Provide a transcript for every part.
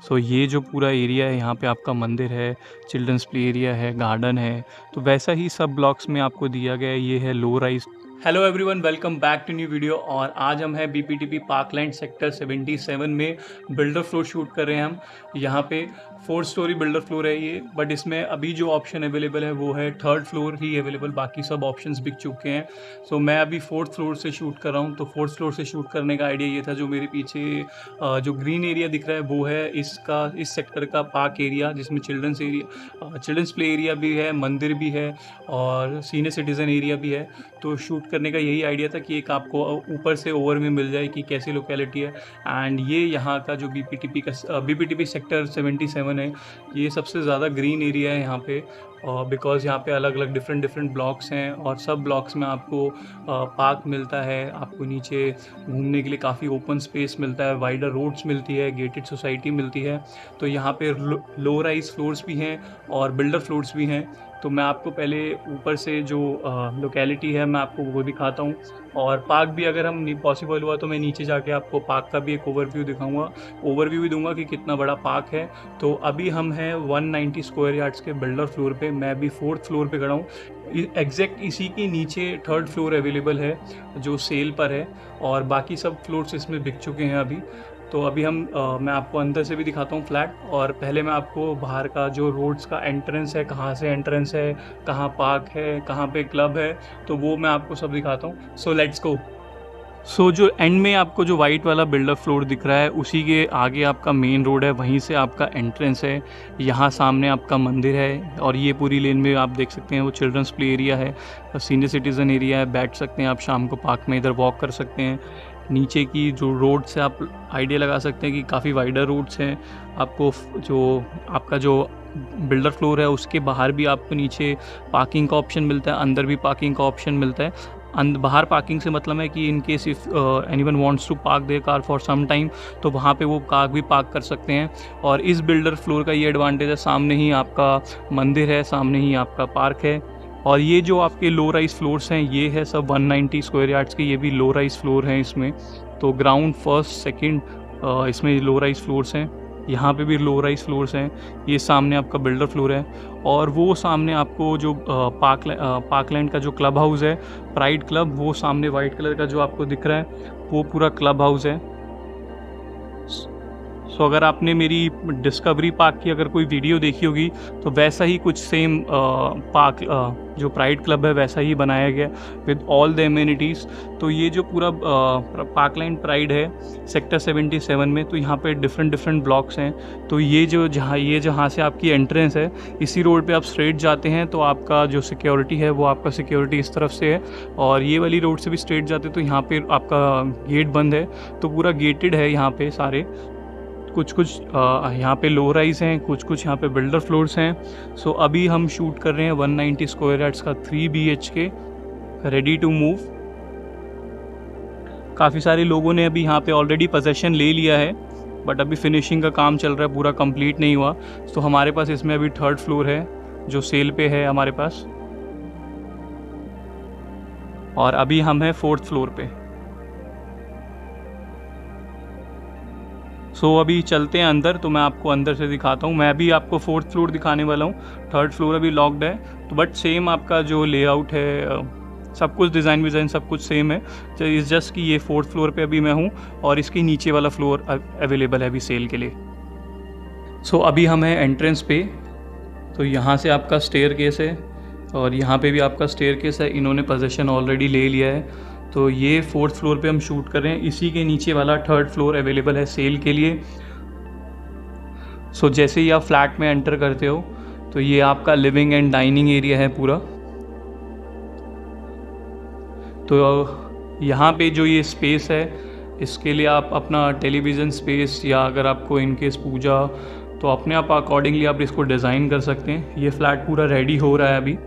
सो ये जो पूरा एरिया है यहाँ पे आपका मंदिर है, चिल्ड्रंस प्ले एरिया है, गार्डन है, तो वैसा ही सब ब्लॉक्स में आपको दिया गया है। ये है low rise. Hello everyone, welcome back to new video. और आज हम हैं बीपीटीपी पार्कलैंड सेक्टर 77 में बिल्डर फ्लोर शूट कर रहे हैं हम। यहाँ पे 4 स्टोरी बिल्डर फ्लोर है ये, बट इसमें अभी जो ऑप्शन अवेलेबल है वो है 3rd फ्लोर ही अवेलेबल, बाकी सब ऑप्शंस बिक चुके हैं। सो मैं अभी 4th फ्लोर से शूट कर रहा हूँ। तो 4th फ्लोर से शूट करने का आइडिया ये था, जो मेरे पीछे जो ग्रीन एरिया दिख रहा है वो है इस सेक्टर का पार्क एरिया, जिसमें चिल्ड्रंस प्ले एरिया भी है, मंदिर भी है और सीनियर सिटीज़न एरिया भी है। तो शूट करने का यही आइडिया था कि एक आपको ऊपर से ओवर में मिल जाए कि कैसी लोकेलिटी है। एंड ये यहाँ का जो बीपीटीपी सेक्टर 77 है, ये सबसे ज़्यादा ग्रीन एरिया है यहाँ पे, बिकॉज़ यहाँ पे अलग अलग डिफरेंट ब्लॉक्स हैं और सब ब्लॉक्स में आपको पार्क मिलता है, आपको नीचे घूमने के लिए काफ़ी ओपन स्पेस मिलता है, वाइडर रोड्स मिलती है, गेटेड सोसाइटी मिलती है। तो यहाँ पे लो राइज फ्लोर्स भी हैं और बिल्डर फ्लोर्स भी हैं। तो मैं आपको पहले ऊपर से जो लोकेलिटी है मैं आपको वो दिखाता हूँ, और पार्क भी अगर हम पॉसिबल हुआ तो मैं नीचे जाके आपको पार्क का भी एक ओवरव्यू दिखाऊंगा, ओवरव्यू भी दूंगा कि कितना बड़ा पार्क है। तो अभी हम हैं 190 स्क्वायर यार्ड्स के बिल्डर फ्लोर पे। मैं अभी 4th फ्लोर पे खड़ा हूँ। एग्जैक्ट इसी के नीचे 3rd फ्लोर अवेलेबल है जो सेल पर है, और बाकी सब फ्लोर्स इसमें बिक चुके हैं अभी। तो अभी मैं आपको अंदर से भी दिखाता हूँ फ्लैट, और पहले मैं आपको बाहर का जो रोड्स का एंट्रेंस है, कहाँ से एंट्रेंस है, कहाँ पार्क है, कहाँ पे क्लब है, तो वो मैं आपको सब दिखाता हूँ। So let's go. सो जो एंड में आपको जो वाइट वाला बिल्डर फ्लोर दिख रहा है, उसी के आगे आपका मेन रोड है, वहीं से आपका एंट्रेंस है। यहाँ सामने आपका मंदिर है, और ये पूरी लेन में आप देख सकते हैं वो चिल्ड्रंस प्ले एरिया है, सीनियर सिटीज़न एरिया है। बैठ सकते हैं आप शाम को पार्क में, इधर वॉक कर सकते हैं। नीचे की जो रोड से आप आइडिया लगा सकते हैं कि काफ़ी वाइडर रोड्स हैं। आपको जो बिल्डर फ्लोर है उसके बाहर भी आपको नीचे पार्किंग का ऑप्शन मिलता है, अंदर भी पार्किंग का ऑप्शन मिलता है। बाहर पार्किंग से मतलब है कि in case if anyone wants to park their car for some time, तो वहाँ पे वो कार भी पार्क कर सकते हैं। और इस बिल्डर फ्लोर का ये एडवांटेज है, सामने ही आपका मंदिर है, सामने ही आपका पार्क है। और ये जो आपके लो राइज फ्लोर्स हैं, ये है सब 190 स्क्वायर यार्ड्स के, ये भी लो राइज फ्लोर हैं इसमें। तो ग्राउंड, फर्स्ट, सेकंड इसमें लो राइज फ्लोर्स हैं। यहाँ पे भी लो राइज फ्लोर्स हैं। ये सामने आपका बिल्डर फ्लोर है, और वो सामने आपको जो पार्कलैंड का जो क्लब हाउस है, प्राइड क्लब, वो सामने वाइट कलर का जो आपको दिख रहा है वो पूरा क्लब हाउस है। सो अगर आपने मेरी डिस्कवरी पार्क की अगर कोई वीडियो देखी होगी, तो वैसा ही कुछ सेम पार्क जो प्राइड क्लब है वैसा ही बनाया गया विद ऑल द एमिनिटीज़। तो ये जो पूरा पार्कलैंड प्राइड है सेक्टर 77 में, तो यहाँ पे डिफरेंट ब्लॉक्स हैं। तो ये जहाँ से आपकी एंट्रेंस है, इसी रोड पे आप स्ट्रेट जाते हैं तो आपका जो सिक्योरिटी है वो आपका सिक्योरिटी इस तरफ से है, और ये वाली रोड से भी स्ट्रेट जाते तो यहाँ पे आपका गेट बंद है। तो पूरा गेटेड है यहाँ पे सारे, कुछ यहाँ पे लो राइज हैं, कुछ यहाँ पे बिल्डर फ्लोर्स हैं। सो अभी हम शूट कर रहे हैं 190 स्क्वायर यार्ड्स का 3 BHK, रेडी टू मूव। काफ़ी सारे लोगों ने अभी यहाँ पे ऑलरेडी पोजेशन ले लिया है, बट अभी फिनिशिंग का काम चल रहा है, पूरा कंप्लीट नहीं हुआ। तो हमारे पास इसमें अभी 3rd फ्लोर है जो सेल पे है हमारे पास, और अभी हम हैं 4th फ्लोर पे। सो अभी चलते हैं अंदर, तो मैं आपको अंदर से दिखाता हूँ। मैं अभी आपको 4th फ्लोर दिखाने वाला हूँ, 3rd फ्लोर अभी लॉक्ड है। तो बट सेम आपका जो लेआउट है, सब कुछ डिज़ाइन सब कुछ सेम है। तो इस जस्ट कि ये 4th फ्लोर पे अभी मैं हूँ, और इसके नीचे वाला फ्लोर अवेलेबल है अभी सेल के लिए। सो अभी हम हैं एंट्रेंस पे। तो यहाँ से आपका स्टेयरकेस है, और यहाँ पे भी आपका स्टेयरकेस है। इन्होंने पोजीशन ऑलरेडी ले लिया है। तो ये 4th फ्लोर पे हम शूट कर रहे हैं। इसी के नीचे वाला 3rd फ्लोर अवेलेबल है सेल के लिए। सो जैसे ही आप फ्लैट में एंटर करते हो, तो ये आपका लिविंग एंड डाइनिंग एरिया है पूरा। तो यहाँ पे जो ये स्पेस है, इसके लिए आप अपना टेलीविज़न स्पेस, या अगर आपको इनकेस पूजा, तो अपने आप अकॉर्डिंगली आप इसको डिज़ाइन कर सकते हैं। ये फ्लैट पूरा रेडी हो रहा है, अभी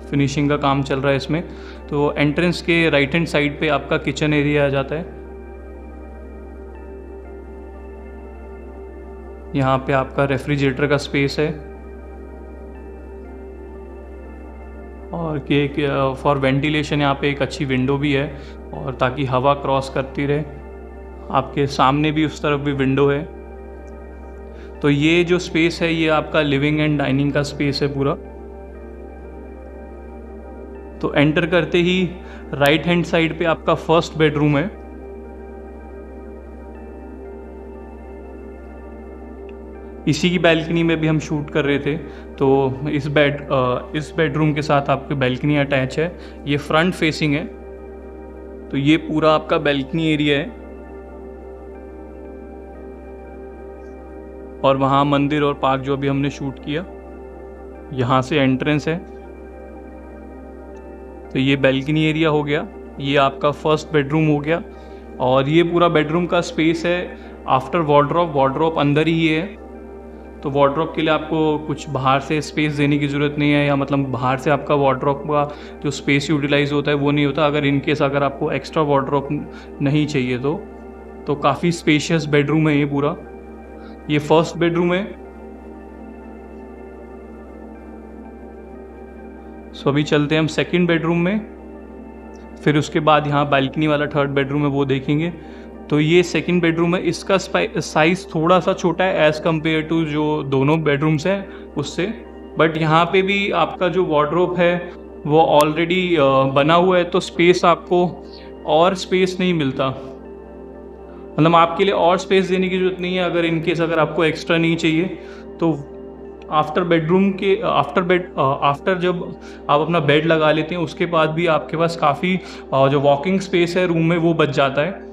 फिनिशिंग का काम चल रहा है इसमें। तो एंट्रेंस के राइट हैंड साइड पे आपका किचन एरिया आ जाता है। यहाँ पे आपका रेफ्रिजरेटर का स्पेस है, और फॉर वेंटिलेशन यहाँ पे एक अच्छी विंडो भी है, और ताकि हवा क्रॉस करती रहे। आपके सामने भी उस तरफ भी विंडो है। तो ये जो स्पेस है ये आपका लिविंग एंड डाइनिंग का स्पेस है पूरा। तो एंटर करते ही राइट हैंड साइड पे आपका फर्स्ट बेडरूम है। इसी की बैल्कनी में भी हम शूट कर रहे थे। तो इस बेडरूम के साथ आपकी बैल्कनी अटैच है। ये फ्रंट फेसिंग है। तो ये पूरा आपका बैल्कनी एरिया है और वहाँ मंदिर और पार्क जो अभी हमने शूट किया, यहाँ से एंट्रेंस है। तो ये बैल्कनी एरिया हो गया, ये आपका फर्स्ट बेडरूम हो गया। और ये पूरा बेडरूम का स्पेस है आफ्टर वार्डरोब अंदर ही है। तो वार्डरोब के लिए आपको कुछ बाहर से स्पेस देने की ज़रूरत नहीं है, या मतलब बाहर से आपका वार्डरोब का जो स्पेस यूटिलाइज होता है वो नहीं होता। अगर इन केस अगर आपको एक्स्ट्रा वार्डरोब नहीं चाहिए तो काफ़ी स्पेशियस बेडरूम है ये पूरा। ये फर्स्ट बेडरूम है। सो अभी चलते हैं हम सेकंड बेडरूम में, फिर उसके बाद यहाँ बालकनी वाला थर्ड बेडरूम है वो देखेंगे। तो ये सेकंड बेडरूम है। इसका साइज़ थोड़ा सा छोटा है एज़ कम्पेयर टू जो दोनों बेडरूम्स हैं उससे। बट यहाँ पे भी आपका जो वार्डरोब है वो ऑलरेडी बना हुआ है, तो स्पेस आपको और स्पेस नहीं मिलता। मतलब आपके लिए और स्पेस देने की ज़रूरत नहीं है। अगर इन केस अगर आपको एक्स्ट्रा नहीं चाहिए तो आफ्टर जब आप अपना बेड लगा लेते हैं उसके बाद भी आपके पास काफ़ी जो वॉकिंग स्पेस है रूम में वो बच जाता है।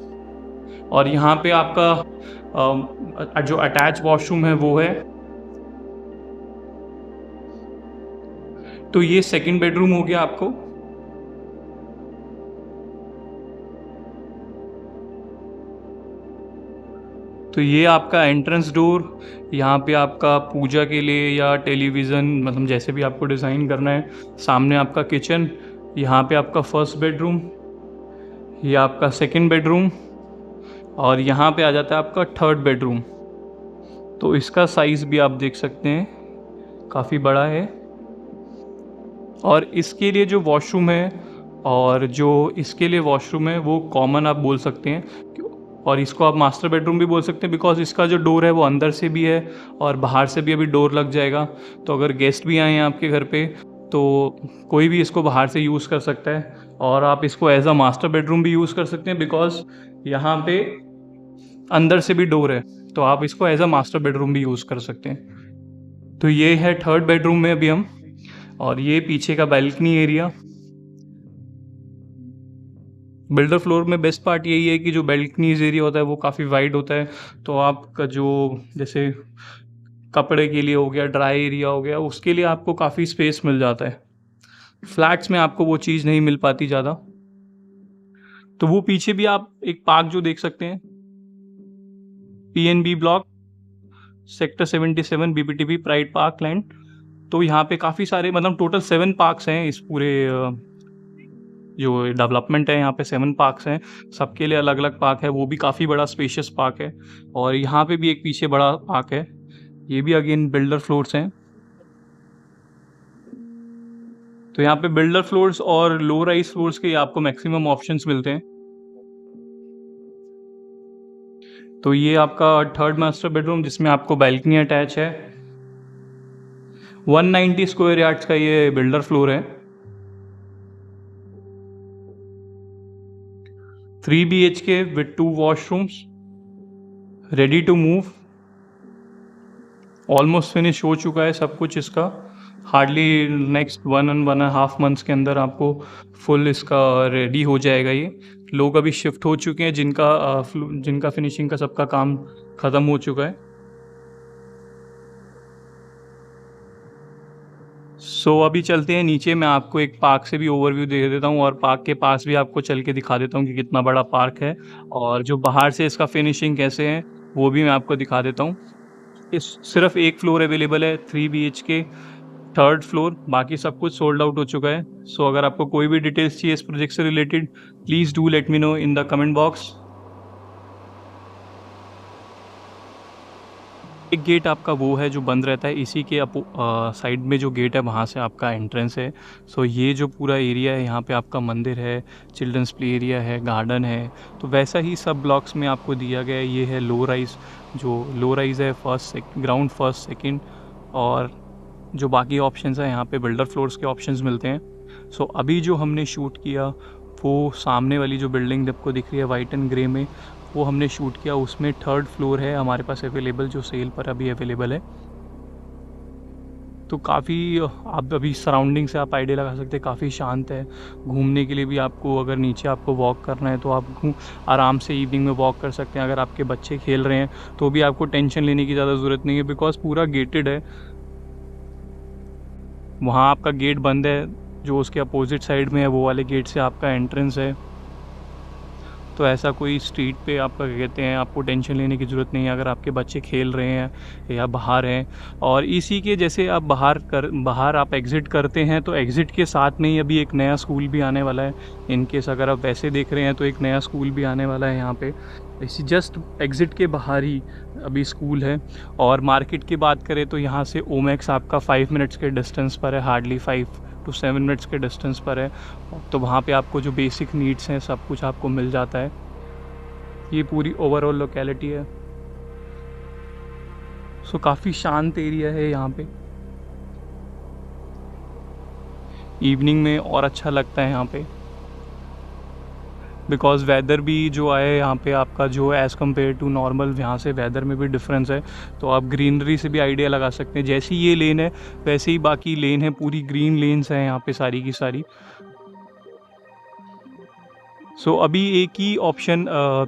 और यहाँ पे आपका जो अटैच वॉशरूम है वो है। तो ये सेकंड बेडरूम हो गया आपको। तो ये आपका एंट्रेंस डोर, यहाँ पे आपका पूजा के लिए या टेलीविज़न मतलब जैसे भी आपको डिज़ाइन करना है। सामने आपका किचन, यहाँ पे आपका फर्स्ट बेडरूम, ये आपका सेकंड बेडरूम और यहाँ पे आ जाता है आपका थर्ड बेडरूम। तो इसका साइज़ भी आप देख सकते हैं, काफ़ी बड़ा है। और इसके लिए जो वॉशरूम है और जो इसके लिए वॉशरूम है वो कॉमन आप बोल सकते हैं, और इसको आप मास्टर बेडरूम भी बोल सकते हैं बिकॉज इसका जो डोर है वो अंदर से भी है और बाहर से भी अभी डोर लग जाएगा। तो अगर गेस्ट भी आए हैं आपके घर पे तो कोई भी इसको बाहर से यूज़ कर सकता है। और आप इसको एज अ मास्टर बेडरूम भी यूज़ कर सकते हैं बिकॉज यहाँ पे अंदर से भी डोर है, तो आप इसको एज अ मास्टर बेडरूम भी यूज़ कर सकते हैं। तो ये है थर्ड बेडरूम में अभी हम, और ये पीछे का बैल्कनी एरिया। बिल्डर फ्लोर में बेस्ट पार्ट यही है कि जो बैल्कनीज एरिया होता है वो काफ़ी वाइड होता है। तो आपका जो जैसे कपड़े के लिए हो गया, ड्राई एरिया हो गया, उसके लिए आपको काफ़ी स्पेस मिल जाता है। फ्लैट्स में आपको वो चीज़ नहीं मिल पाती ज़्यादा। तो वो पीछे भी आप एक पार्क जो देख सकते हैं, PNB block sector 77 BPTP pride park land. तो यहाँ पे काफ़ी सारे मतलब टोटल 7 पार्क्स हैं इस पूरे जो डेवलपमेंट है। यहाँ पे 7 पार्क्स हैं, सबके लिए अलग अलग पार्क है। वो भी काफ़ी बड़ा स्पेशियस पार्क है। और यहाँ पे भी एक पीछे बड़ा पार्क है, ये भी अगेन बिल्डर फ्लोर्स हैं। तो यहाँ पे बिल्डर फ्लोर्स और लो राइज फ्लोर्स के आपको मैक्सिमम ऑप्शंस मिलते हैं। तो ये आपका थर्ड मास्टर बेडरूम जिसमें आपको बैल्कनी अटैच है। 190 स्क्वायर यार्ड्स का ये बिल्डर फ्लोर है। 3 BHK with 2 washrooms, ready to move. Almost finish हो चुका है सब कुछ इसका। हार्डली नेक्स्ट 1.5 मंथ्स के अंदर आपको फुल इसका रेडी हो जाएगा। ये लोग अभी शिफ्ट हो चुके हैं जिनका फिनिशिंग का सबका काम ख़त्म हो चुका है। सो अभी चलते हैं नीचे, मैं आपको एक पार्क से भी ओवरव्यू दे देता हूँ और पार्क के पास भी आपको चल के दिखा देता हूँ कि कितना बड़ा पार्क है, और जो बाहर से इसका फिनिशिंग कैसे है वो भी मैं आपको दिखा देता हूँ। इस सिर्फ एक फ्लोर अवेलेबल है 3 BHK थर्ड फ्लोर, बाकी सब कुछ सोल्ड आउट हो चुका है। सो अगर आपको कोई भी डिटेल्स चाहिए इस प्रोजेक्ट से related, please do let me know in the comment box. एक गेट आपका वो है जो बंद रहता है, इसी के साइड में जो गेट है वहाँ से आपका एंट्रेंस है। सो ये जो पूरा एरिया है यहाँ पे आपका मंदिर है, चिल्ड्रंस प्ले एरिया है, गार्डन है, तो वैसा ही सब ब्लॉक्स में आपको दिया गया है। ये है लो राइज़, जो लो राइज़ है ग्राउंड फर्स्ट सेकंड, और जो बाकी ऑप्शंस हैं यहाँ पे बिल्डर फ्लोर्स के ऑप्शंस मिलते हैं। सो अभी जो हमने शूट किया वो सामने वाली जो बिल्डिंग आपको दिख रही है वाइट एंड ग्रे में, वो हमने शूट किया, उसमें 3rd फ्लोर है हमारे पास अवेलेबल, जो सेल पर अभी अवेलेबल है। तो काफ़ी आप अभी सराउंडिंग से आप आइडिया लगा सकते हैं, काफ़ी शांत है। घूमने के लिए भी आपको, अगर नीचे आपको वॉक करना है तो आप आराम से इवनिंग में वॉक कर सकते हैं। अगर आपके बच्चे खेल रहे हैं तो भी आपको टेंशन लेने की ज़्यादा ज़रूरत नहीं है, बिकॉज पूरा गेटेड है। वहाँ आपका गेट बंद है, जो उसके अपोजिट साइड में है वो वाले गेट से आपका एंट्रेंस है। तो ऐसा कोई स्ट्रीट पे आपका क्या कहते हैं, आपको टेंशन लेने की ज़रूरत नहीं है अगर आपके बच्चे खेल रहे हैं या बाहर हैं। और इसी के जैसे आप बाहर आप एग्ज़िट करते हैं तो एग्ज़िट के साथ में ही अभी एक नया स्कूल भी आने वाला है। इन केस अगर आप वैसे देख रहे हैं तो एक नया स्कूल भी आने वाला है यहाँ पे, इसी जस्ट एग्ज़िट के बाहर ही अभी स्कूल है। और मार्केट की बात करें तो यहाँ से ओमेक्स आपका 5 मिनट्स के डिस्टेंस पर है, हार्डली 5 to 7 मिनट्स के डिस्टेंस पर है। तो वहाँ पे आपको जो बेसिक नीड्स हैं सब कुछ आपको मिल जाता है। ये पूरी ओवरऑल लोकेलिटी है। सो काफ़ी शांत एरिया है यहाँ पे, इवनिंग में और अच्छा लगता है यहाँ पे, बिकॉज़ वेदर भी जो आए यहाँ पे आपका, जो एज़ कम्पेयर टू नॉर्मल यहाँ से वेदर में भी डिफरेंस है। तो आप ग्रीनरी से भी आइडिया लगा सकते हैं, जैसी ये लेन है वैसे ही बाकी लेन है, पूरी ग्रीन लेन्स हैं यहाँ पे सारी की सारी। सो अभी एक ही ऑप्शन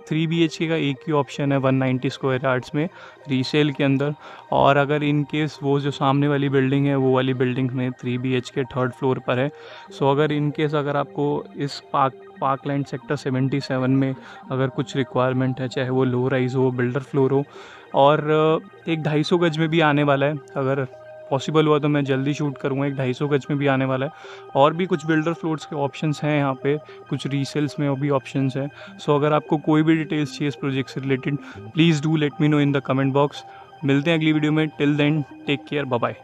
3 BHK का एक ही ऑप्शन है 190 स्क्वायर यार्ड्स में रीसेल के अंदर। और अगर इन केस वो जो सामने वाली बिल्डिंग है वो वाली बिल्डिंग में 3 BHK 3rd फ्लोर पर है। सो अगर इन केस अगर आपको इस पार्कलैंड सेक्टर 77 में अगर कुछ रिक्वायरमेंट है, चाहे वो लो राइज़ हो, बिल्डर फ्लोर हो, और एक 250 गज में भी आने वाला है, अगर पॉसिबल हुआ तो मैं जल्दी शूट करूँगा, एक 250 गज में भी आने वाला है। और भी कुछ बिल्डर फ्लोर्स के ऑप्शंस हैं यहाँ पे, कुछ रीसेल्स में और भी ऑप्शंस हैं। सो अगर आपको कोई भी डिटेल्स चाहिए इस प्रोजेक्ट से related, please do let me know in the comment box. मिलते हैं अगली वीडियो में, till then take care, bye bye.